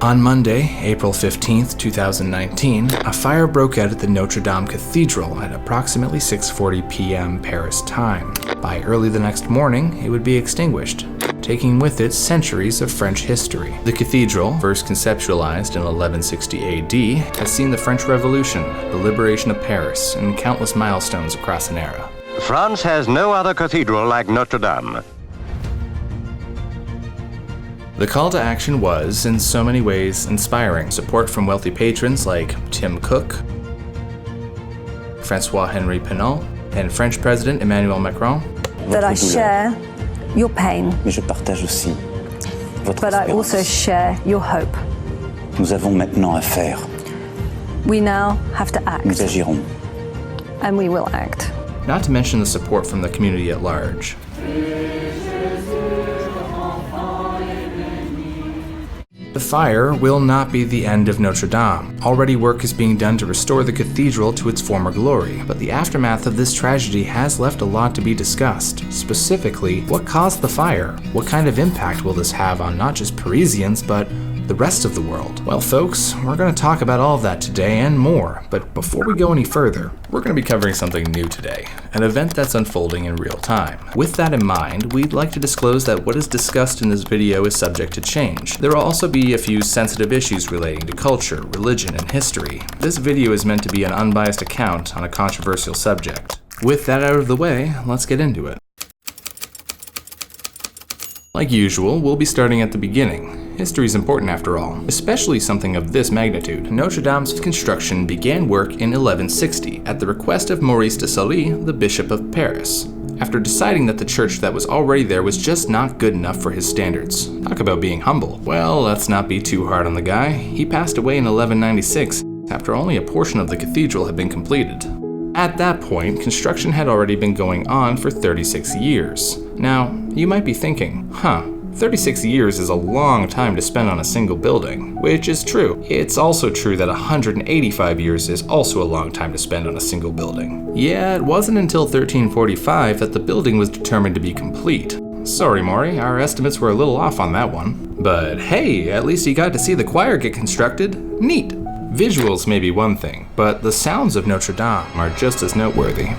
On Monday, April 15th, 2019, a fire broke out at the Notre-Dame Cathedral at approximately 6:40 p.m. Paris time. By early the next morning, it would be extinguished, taking with it centuries of French history. The cathedral, first conceptualized in 1160 AD, has seen the French Revolution, the liberation of Paris, and countless milestones across an era. France has no other cathedral like Notre-Dame. The call to action was, in so many ways, inspiring. Support from wealthy patrons like Tim Cook, François-Henri Pinault, and French President Emmanuel Macron. That I share your pain, Mais je partage aussi votre but I also espérance. share your hope. Nous avons maintenant à faire. We now have to act, Nous agirons. and we will act. Not to mention the support from the community at large. The fire will not be the end of Notre Dame. Already work is being done to restore the cathedral to its former glory, but the aftermath of this tragedy has left a lot to be discussed. Specifically, what caused the fire? What kind of impact will this have on not just Parisians, but the rest of the world? Well, folks, we're going to talk about all of that today and more, but before we go any further, we're going to be covering something new today, an event that's unfolding in real time. With that in mind, we'd like to disclose that what is discussed in this video is subject to change. There will also be a few sensitive issues relating to culture, religion, and history. This video is meant to be an unbiased account on a controversial subject. With that out of the way, let's get into it. Like usual, we'll be starting at the beginning. History is important after all, especially something of this magnitude. Notre Dame's construction began work in 1160 at the request of Maurice de Sully, the Bishop of Paris, after deciding that the church that was already there was just not good enough for his standards. Talk about being humble. Well, let's not be too hard on the guy. He passed away in 1196 after only a portion of the cathedral had been completed. At that point, construction had already been going on for 36 years. Now, you might be thinking, 36 years is a long time to spend on a single building, which is true. It's also true that 185 years is also a long time to spend on a single building. Yeah, it wasn't until 1345 that the building was determined to be complete. Sorry, Maury, our estimates were a little off on that one. But hey, at least you got to see the choir get constructed. Neat. Visuals may be one thing, but the sounds of Notre Dame are just as noteworthy.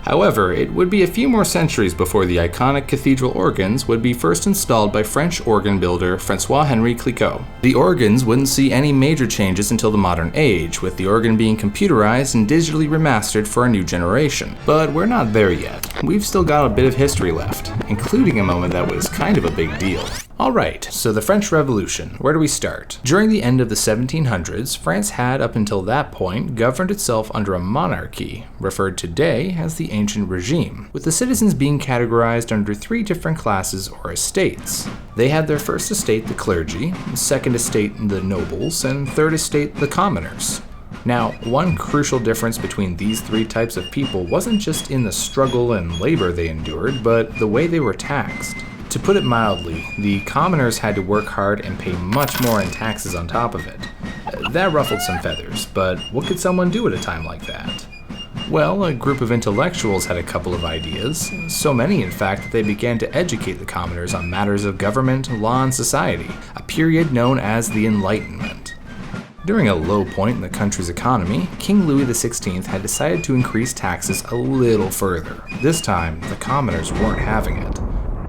However, it would be a few more centuries before the iconic cathedral organs would be first installed by French organ builder François-Henri Clicquot. The organs wouldn't see any major changes until the modern age, with the organ being computerized and digitally remastered for a new generation. But we're not there yet. We've still got a bit of history left, including a moment that was kind of a big deal. Alright, so the French Revolution. Where do we start? During the end of the 1700s, France had, up until that point, governed itself under a monarchy, referred today as the ancient regime, with the citizens being categorized under three different classes or estates. They had their first estate, the clergy, second estate, the nobles, and third estate, the commoners. Now, one crucial difference between these three types of people wasn't just in the struggle and labor they endured, but the way they were taxed. To put it mildly, the commoners had to work hard and pay much more in taxes on top of it. That ruffled some feathers, but what could someone do at a time like that? Well, a group of intellectuals had a couple of ideas, so many in fact that they began to educate the commoners on matters of government, law, and society, a period known as the Enlightenment. During a low point in the country's economy, King Louis XVI had decided to increase taxes a little further. This time, the commoners weren't having it.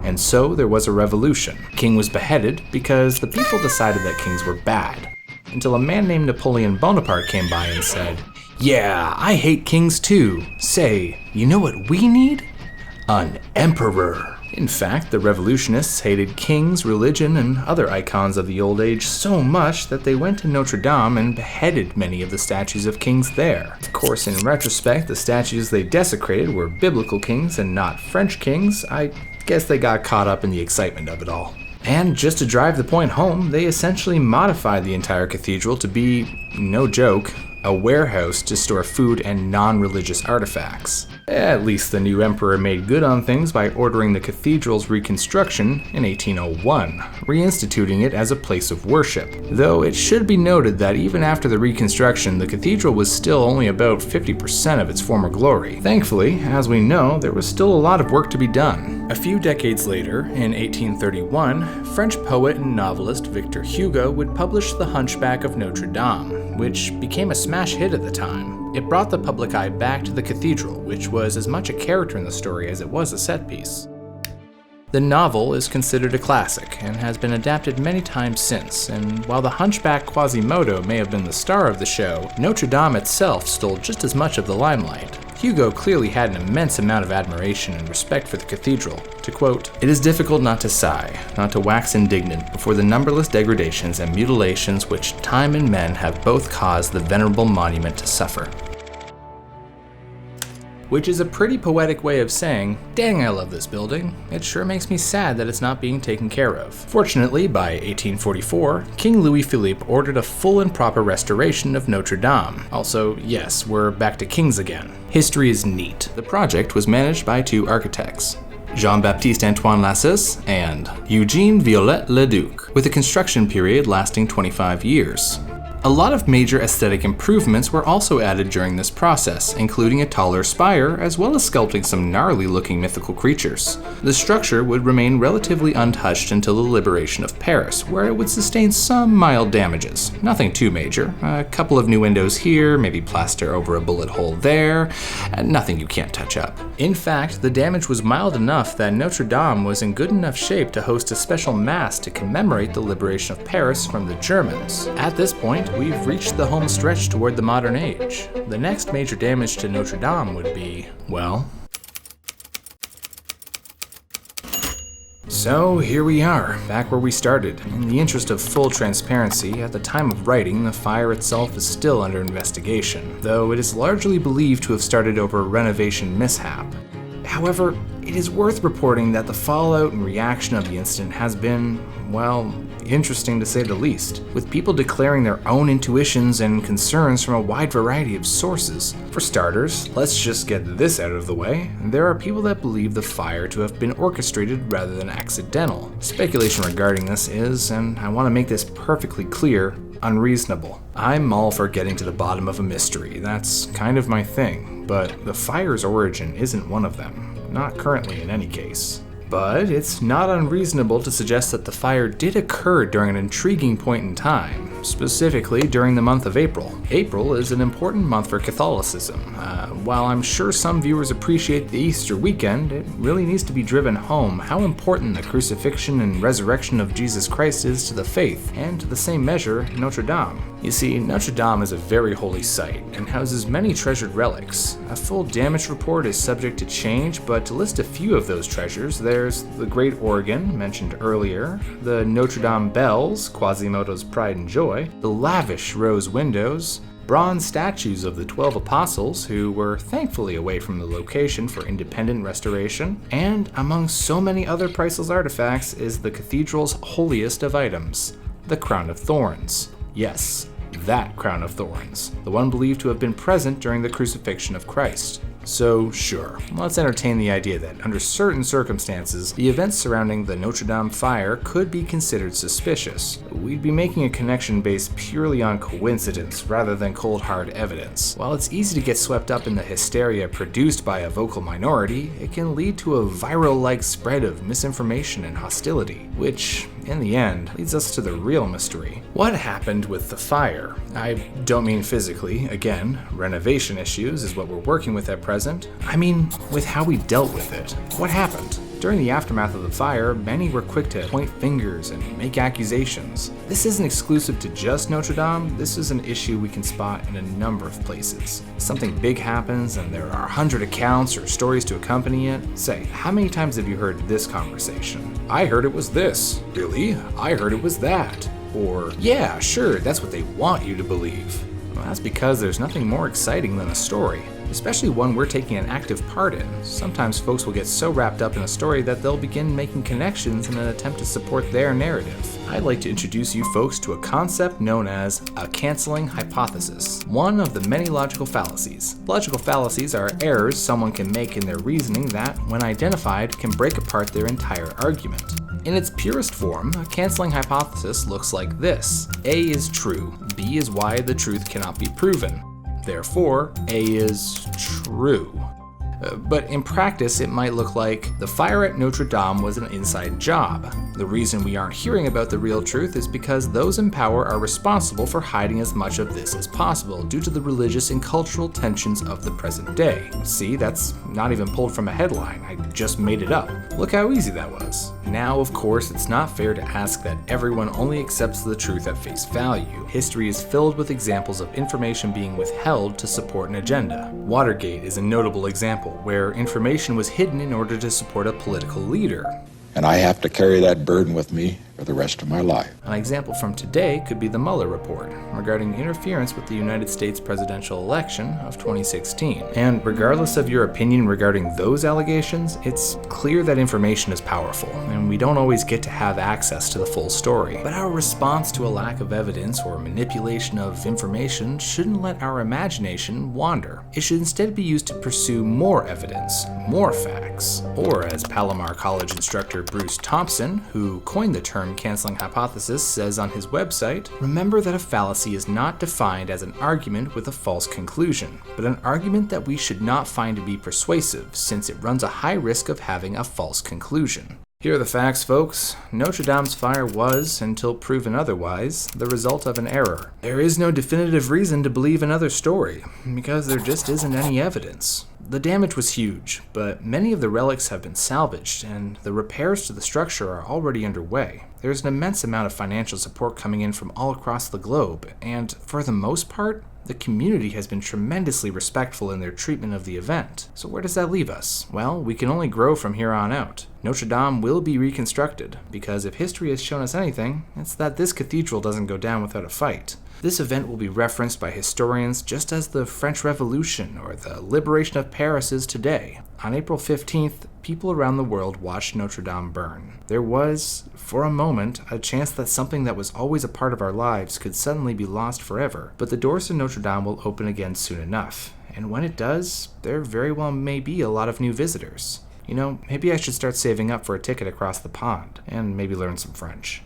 And so there was a revolution. King was beheaded because the people decided that kings were bad, until a man named Napoleon Bonaparte came by and said, "Yeah, I hate kings too. Say, you know what we need? An emperor." In fact, the revolutionists hated kings, religion, and other icons of the old age so much that they went to Notre Dame and beheaded many of the statues of kings there. Of course, in retrospect, the statues they desecrated were biblical kings and not French kings. I guess they got caught up in the excitement of it all. And just to drive the point home, they essentially modified the entire cathedral to be, no joke, a warehouse to store food and non-religious artifacts. At least the new emperor made good on things by ordering the cathedral's reconstruction in 1801, reinstituting it as a place of worship. Though it should be noted that even after the reconstruction, the cathedral was still only about 50% of its former glory. Thankfully, as we know, there was still a lot of work to be done. A few decades later, in 1831, French poet and novelist Victor Hugo would publish The Hunchback of Notre-Dame, which became a smash hit at the time. It brought the public eye back to the cathedral, which was as much a character in the story as it was a set piece. The novel is considered a classic and has been adapted many times since, and while the hunchback Quasimodo may have been the star of the show, Notre Dame itself stole just as much of the limelight. Hugo clearly had an immense amount of admiration and respect for the cathedral. To quote, "It is difficult not to sigh, not to wax indignant before the numberless degradations and mutilations which time and men have both caused the venerable monument to suffer." Which is a pretty poetic way of saying, dang, I love this building. It sure makes me sad that it's not being taken care of. Fortunately, by 1844, King Louis Philippe ordered a full and proper restoration of Notre Dame. Also, yes, we're back to kings again. History is neat. The project was managed by two architects, Jean-Baptiste Antoine Lassus and Eugene Viollet-le-Duc, with a construction period lasting 25 years. A lot of major aesthetic improvements were also added during this process, including a taller spire, as well as sculpting some gnarly-looking mythical creatures. The structure would remain relatively untouched until the liberation of Paris, where it would sustain some mild damages. Nothing too major. A couple of new windows here, maybe plaster over a bullet hole there, nothing you can't touch up. In fact, the damage was mild enough that Notre Dame was in good enough shape to host a special mass to commemorate the liberation of Paris from the Germans. At this point, we've reached the home stretch toward the modern age. The next major damage to Notre Dame would be, well... So here we are, back where we started. In the interest of full transparency, at the time of writing, the fire itself is still under investigation, though it is largely believed to have started over a renovation mishap. However, it is worth reporting that the fallout and reaction of the incident has been, well, interesting to say the least, with people declaring their own intuitions and concerns from a wide variety of sources. For starters, let's just get this out of the way. There are people that believe the fire to have been orchestrated rather than accidental. Speculation regarding this is, and I want to make this perfectly clear, unreasonable. I'm all for getting to the bottom of a mystery, that's kind of my thing, but the fire's origin isn't one of them, not currently in any case. But it's not unreasonable to suggest that the fire did occur during an intriguing point in time, specifically during the month of April. April is an important month for Catholicism. While I'm sure some viewers appreciate the Easter weekend, it really needs to be driven home how important the crucifixion and resurrection of Jesus Christ is to the faith, and to the same measure, Notre Dame. You see, Notre Dame is a very holy site and houses many treasured relics. A full damage report is subject to change, but to list a few of those treasures, there's the Great Organ, mentioned earlier, the Notre Dame bells, Quasimodo's pride and joy, the lavish rose windows, bronze statues of the 12 apostles who were thankfully away from the location for independent restoration, and among so many other priceless artifacts is the cathedral's holiest of items, the crown of thorns. Yes, that crown of thorns, the one believed to have been present during the crucifixion of Christ. So sure, let's entertain the idea that under certain circumstances, the events surrounding the Notre Dame fire could be considered suspicious. We'd be making a connection based purely on coincidence rather than cold hard evidence. While it's easy to get swept up in the hysteria produced by a vocal minority, it can lead to a viral-like spread of misinformation and hostility, which, in the end, leads us to the real mystery. What happened with the fire? I don't mean physically, again, renovation issues is what we're working with at present. I mean, with how we dealt with it. What happened? During the aftermath of the fire, many were quick to point fingers and make accusations. This isn't exclusive to just Notre Dame, this is an issue we can spot in a number of places. Something big happens and there are 100 accounts or stories to accompany it. Say, how many times have you heard this conversation? I heard it was this. Really? I heard it was that. Or, yeah, sure, that's what they want you to believe. Well, that's because there's nothing more exciting than a story, especially one we're taking an active part in. Sometimes folks will get so wrapped up in a story that they'll begin making connections in an attempt to support their narrative. I'd like to introduce you folks to a concept known as a canceling hypothesis, one of the many logical fallacies. Logical fallacies are errors someone can make in their reasoning that, when identified, can break apart their entire argument. In its purest form, a canceling hypothesis looks like this. A is true, B is why the truth cannot be proven. Therefore, A is true. But in practice, it might look like the fire at Notre Dame was an inside job. The reason we aren't hearing about the real truth is because those in power are responsible for hiding as much of this as possible due to the religious and cultural tensions of the present day. See, that's not even pulled from a headline. I just made it up. Look how easy that was. Now, of course, it's not fair to ask that everyone only accepts the truth at face value. History is filled with examples of information being withheld to support an agenda. Watergate is a notable example where information was hidden in order to support a political leader. And I have to carry that burden with me for the rest of my life. An example from today could be the Mueller report regarding interference with the United States presidential election of 2016. And regardless of your opinion regarding those allegations, it's clear that information is powerful, and we don't always get to have access to the full story. But our response to a lack of evidence or manipulation of information shouldn't let our imagination wander. It should instead be used to pursue more evidence, more facts. Or as Palomar College instructor Bruce Thompson, who coined the term canceling hypothesis, says on his website, remember that a fallacy is not defined as an argument with a false conclusion, but an argument that we should not find to be persuasive since it runs a high risk of having a false conclusion. Here are the facts, folks. Notre Dame's fire was, until proven otherwise, the result of an error. There is no definitive reason to believe another story, because there just isn't any evidence. The damage was huge, but many of the relics have been salvaged, and the repairs to the structure are already underway. There's an immense amount of financial support coming in from all across the globe, and for the most part, the community has been tremendously respectful in their treatment of the event. So where does that leave us? Well, we can only grow from here on out. Notre Dame will be reconstructed, because if history has shown us anything, it's that this cathedral doesn't go down without a fight. This event will be referenced by historians just as the French Revolution or the liberation of Paris is today. On April 15th, people around the world watched Notre Dame burn. There was, for a moment, a chance that something that was always a part of our lives could suddenly be lost forever. But the doors to Notre Dame will open again soon enough. And when it does, there very well may be a lot of new visitors. You know, maybe I should start saving up for a ticket across the pond, and maybe learn some French.